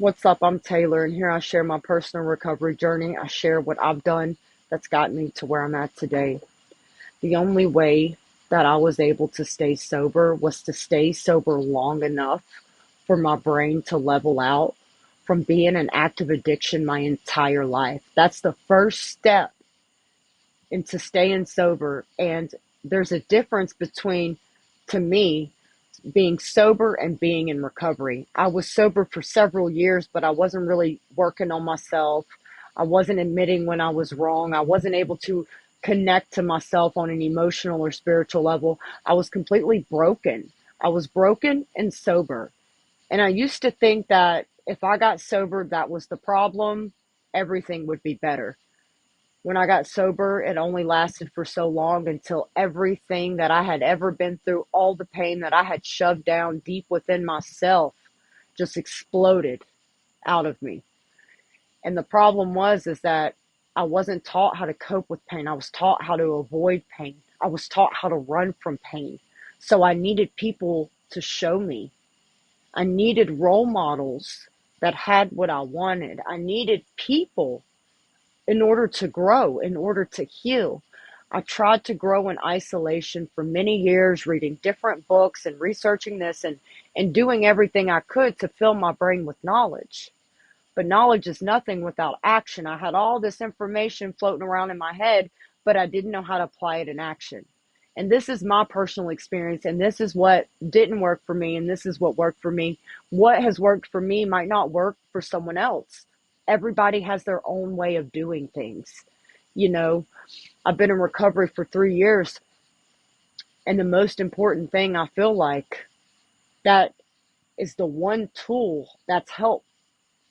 What's up? I'm Taylor, and here I share my personal recovery journey. I share what I've done that's gotten me to where I'm at today. The only way that I was able to stay sober was to stay sober long enough for my brain to level out from being an active addiction my entire life. That's the first step into staying sober. And there's a difference between, to me, being sober and being in recovery. I was sober for several years, but I wasn't really working on myself. I wasn't admitting when I was wrong. I wasn't able to connect to myself on an emotional or spiritual level. I was completely broken. I was broken and sober. And I used to think that if I got sober, that was the problem. Everything would be better. When I got sober, it only lasted for so long until everything that I had ever been through, all the pain that I had shoved down deep within myself, just exploded out of me. And the problem is that I wasn't taught how to cope with pain. I was taught how to avoid pain. I was taught how to run from pain. So I needed people to show me. I needed role models that had what I wanted. I needed people in order to grow, in order to heal. I tried to grow in isolation for many years, reading different books and researching this and doing everything I could to fill my brain with knowledge. But knowledge is nothing without action. I had all this information floating around in my head, but I didn't know how to apply it in action. And this is my personal experience, and this is what didn't work for me, and this is what worked for me. What has worked for me might not work for someone else. Everybody has their own way of doing things. You know, I've been in recovery for 3 years, and the most important thing I feel like that is the one tool that's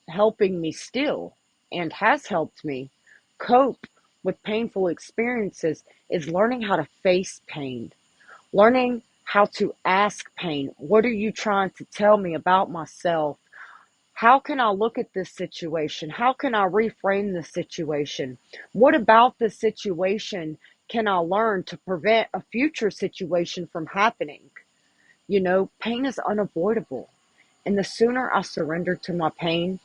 helping me still and has helped me cope with painful experiences is learning how to face pain, learning how to ask pain, what are you trying to tell me about myself? How can I look at this situation? How can I reframe the situation? What about this situation can I learn to prevent a future situation from happening? Pain is unavoidable. And the sooner I surrendered to my pain,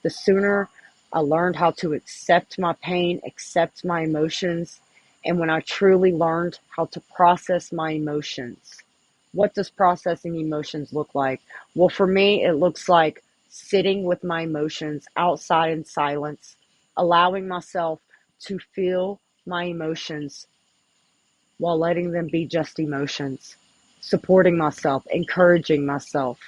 the sooner I learned how to accept my pain, accept my emotions, and when I truly learned how to process my emotions. What does processing emotions look like? Well, for me, it looks like sitting with my emotions outside in silence, allowing myself to feel my emotions while letting them be just emotions, supporting myself, encouraging myself.